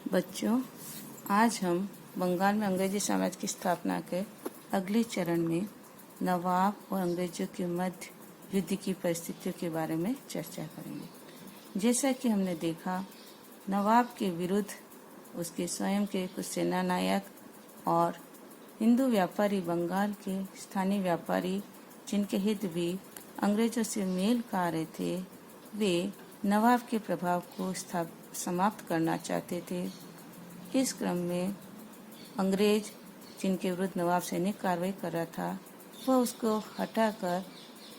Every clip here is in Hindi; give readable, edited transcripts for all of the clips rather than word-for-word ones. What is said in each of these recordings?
बच्चों, आज हम बंगाल में अंग्रेजी साम्राज्य की स्थापना के अगले चरण में नवाब और अंग्रेजों के मध्य युद्ध की परिस्थितियों के बारे में चर्चा करेंगे। जैसा कि हमने देखा, नवाब के विरुद्ध उसके स्वयं के कुछ सेना नायक और हिंदू व्यापारी, बंगाल के स्थानीय व्यापारी जिनके हित भी अंग्रेजों से मेल खा रहे थे, वे नवाब के प्रभाव को समाप्त करना चाहते थे। इस क्रम में अंग्रेज जिनके विरुद्ध नवाब सैनिक कार्रवाई कर रहा था, वह उसको हटाकर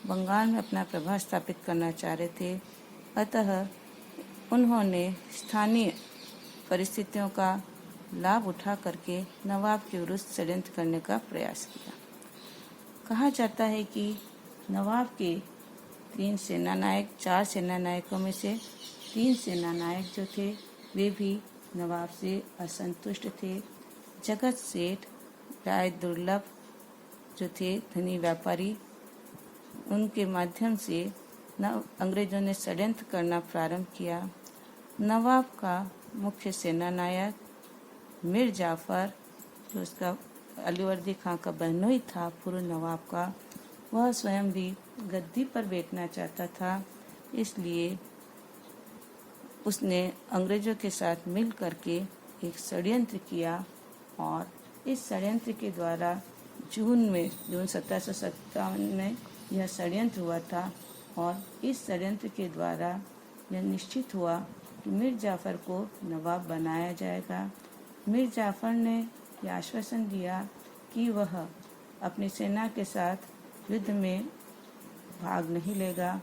बंगाल में अपना प्रभाव स्थापित करना चाह रहे थे। अतः उन्होंने स्थानीय परिस्थितियों का लाभ उठा करके नवाब के विरुद्ध षड्यंत्र करने का प्रयास किया। कहा जाता है कि नवाब के 4 सेना नायकों में से 3 सेना नायक जो थे, वे भी नवाब से असंतुष्ट थे। जगत सेठ, राय दुर्लभ जो थे धनी व्यापारी, उनके माध्यम से अंग्रेजों ने षड्यंत्र करना प्रारंभ किया। नवाब का मुख्य सेना नायक मीर जाफर, जो उसका अलीवर्दी खां का बहनोई था पूर्व नवाब का, वह स्वयं भी गद्दी पर बैठना चाहता था। इसलिए उसने अंग्रेजों के साथ मिल करके एक षड्यंत्र किया और इस षड्यंत्र के द्वारा जून 1757 में यह षड्यंत्र हुआ था। और इस षड्यंत्र के द्वारा यह निश्चित हुआ कि मीर जाफर को नवाब बनाया जाएगा। मीर जाफर ने यह आश्वासन दिया कि वह अपनी सेना के साथ युद्ध में भाग नहीं लेगा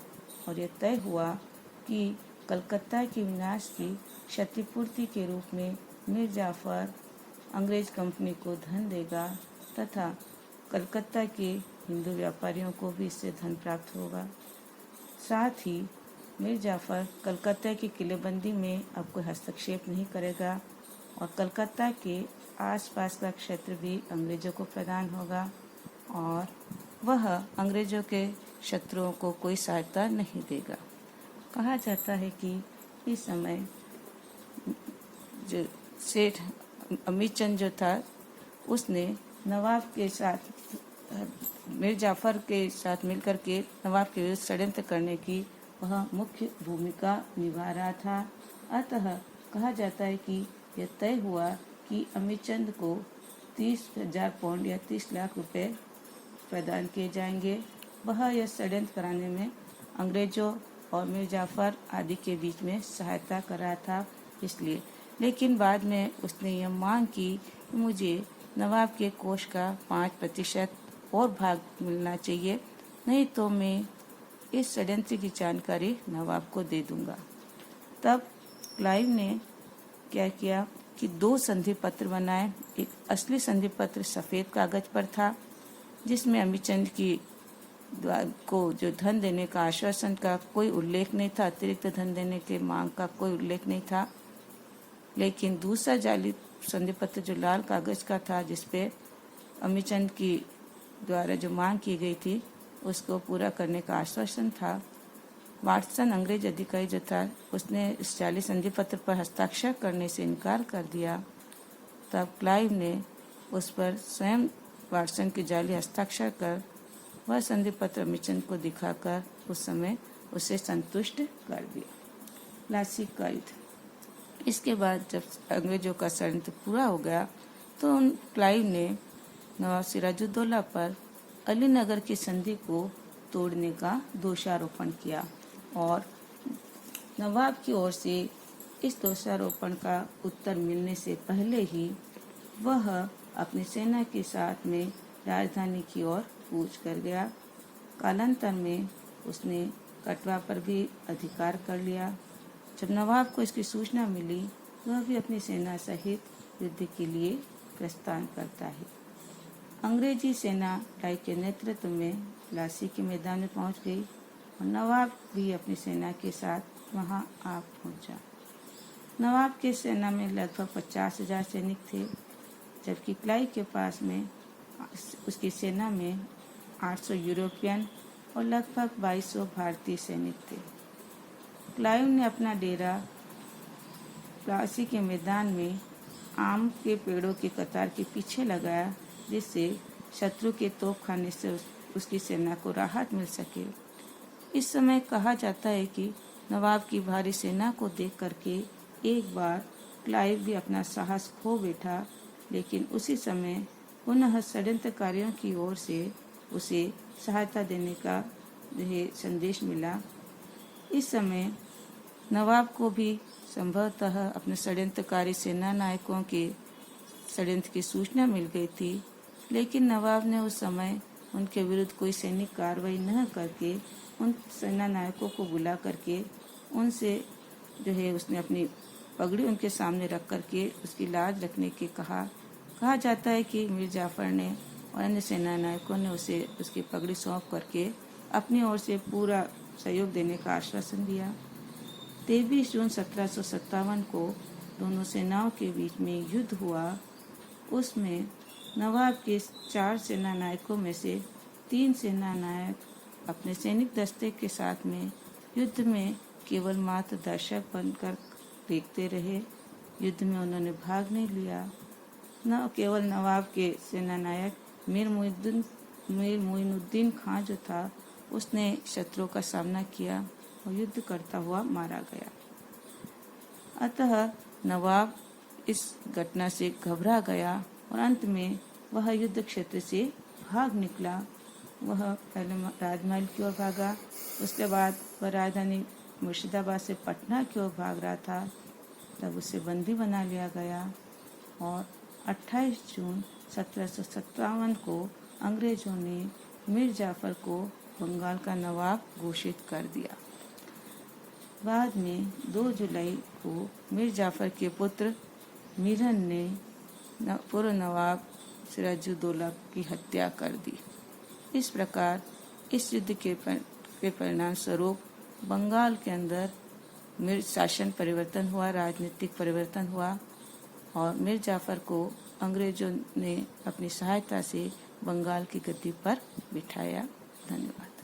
और यह तय हुआ कि कलकत्ता के विनाश की क्षतिपूर्ति के रूप में मीर जाफर अंग्रेज कंपनी को धन देगा तथा कलकत्ता के हिंदू व्यापारियों को भी इससे धन प्राप्त होगा। साथ ही मीर जाफर कलकत्ता की किलेबंदी में अब कोई हस्तक्षेप नहीं करेगा और कलकत्ता के आसपास का क्षेत्र भी अंग्रेजों को प्रदान होगा और वह अंग्रेजों के शत्रुओं को कोई सहायता नहीं देगा। कहा जाता है कि इस समय जो सेठ अमीरचंद जो था, उसने नवाब के साथ मीर जाफर के साथ मिलकर के नवाब के विरुद्ध षड्यंत्र करने की वह मुख्य भूमिका निभा रहा था। अतः कहा जाता है कि यह तय हुआ कि अमीरचंद को 30,000 पाउंड या 30 लाख रुपए प्रदान किए जाएंगे। वह यह षड्यंत्र कराने में अंग्रेजों और मीर जाफर आदि के बीच में सहायता कर रहा था इसलिए। लेकिन बाद में उसने यह मांग की कि मुझे नवाब के कोष का 5% और भाग मिलना चाहिए, नहीं तो मैं इस षड्यंत्र की जानकारी नवाब को दे दूंगा। तब क्लाइव ने क्या किया कि 2 संधि पत्र बनाए। एक असली संधि पत्र सफ़ेद कागज पर था, जिसमें अमीरचंद की को जो धन देने का आश्वासन का कोई उल्लेख नहीं था, अतिरिक्त धन देने के मांग का कोई उल्लेख नहीं था। लेकिन दूसरा जाली संधि पत्र जो लाल कागज का था, जिसपे अमीरचंद की द्वारा जो मांग की गई थी उसको पूरा करने का आश्वासन था। वाटसन अंग्रेज अधिकारी जो था, उसने इस जाली संधि पत्र पर हस्ताक्षर करने से इनकार कर दिया। तब क्लाइव ने उस पर स्वयं वाटसन की जाली हस्ताक्षर कर वह संधि पत्र अमीरचंद को दिखाकर उस समय उसे संतुष्ट कर दिया। प्लासी का युद्ध। इसके बाद जब अंग्रेजों का षड्यंत्र पूरा हो गया तो क्लाइव ने नवाब सिराजुद्दौला पर अलीनगर की संधि को तोड़ने का दोषारोपण किया और नवाब की ओर से इस दोषारोपण का उत्तर मिलने से पहले ही वह अपनी सेना के साथ में राजधानी की ओर कूच कर गया। कालांतर में उसने कटवा पर भी अधिकार कर लिया। जब नवाब को इसकी सूचना मिली, वह भी अपनी सेना सहित युद्ध के लिए प्रस्थान करता है। अंग्रेजी सेना राय के नेतृत्व में प्लासी के मैदान में पहुंच गई और नवाब भी अपनी सेना के साथ वहां आ पहुंचा। नवाब के सेना में लगभग 50,000 सैनिक थे, जबकि क्लाइव के पास में उसकी सेना में 800 यूरोपियन और लगभग 2200 भारतीय सैनिक थे। क्लाइव ने अपना डेरा प्लासी के मैदान में आम के पेड़ों के कतार के पीछे लगाया, जिससे शत्रु के तोप खाने से उसकी सेना को राहत मिल सके। इस समय कहा जाता है कि नवाब की भारी सेना को देख करके एक बार क्लाइव भी अपना साहस खो बैठा, लेकिन उसी समय पुनः षड्यंत्रकारियों की ओर से उसे सहायता देने का संदेश मिला। इस समय नवाब को भी संभवतः अपने षड्यंत्रकारी सेना नायकों के षड्यंत्र की सूचना मिल गई थी, लेकिन नवाब ने उस समय उनके विरुद्ध कोई सैनिक कार्रवाई न करके उन सेना नायकों को बुला करके उनसे उसने अपनी पगड़ी उनके सामने रख करके उसकी लाज रखने के कहा जाता है कि मीर जाफर ने और अन्य सेना नायकों ने उसे उसकी पगड़ी सौंप करके अपनी ओर से पूरा सहयोग देने का आश्वासन दिया। 23 जून 1757 को दोनों सेनाओं के बीच में युद्ध हुआ। उसमें नवाब के 4 सेना नायकों में से 3 सेना नायक अपने सैनिक दस्ते के साथ में युद्ध में केवल मात्र दर्शक बनकर देखते रहे। युद्ध में उन्होंने भाग नहीं लिया। न केवल नवाब के सेना नायक मीर मोइनुद्दीन खां जो था, उसने शत्रुओं का सामना किया और युद्ध करता हुआ मारा गया। अतः नवाब इस घटना से घबरा गया और अंत में वह युद्ध क्षेत्र से भाग निकला। वह पहले राजमहल की ओर भागा, उसके बाद वह राजधानी मुर्शिदाबाद से पटना की ओर भाग रहा था। तब उसे बंदी बना लिया गया और 28 जून 1757 को अंग्रेजों ने मीर जाफर को बंगाल का नवाब घोषित कर दिया। बाद में 2 जुलाई को मीर जाफर के पुत्र मीरन ने पूर्व नवाब सिराजुद्दौला की हत्या कर दी। इस प्रकार इस युद्ध के परिणाम स्वरूप बंगाल के अंदर शासन परिवर्तन हुआ, राजनीतिक परिवर्तन हुआ और मीर जाफर को अंग्रेजों ने अपनी सहायता से बंगाल की गद्दी पर बिठाया। धन्यवाद।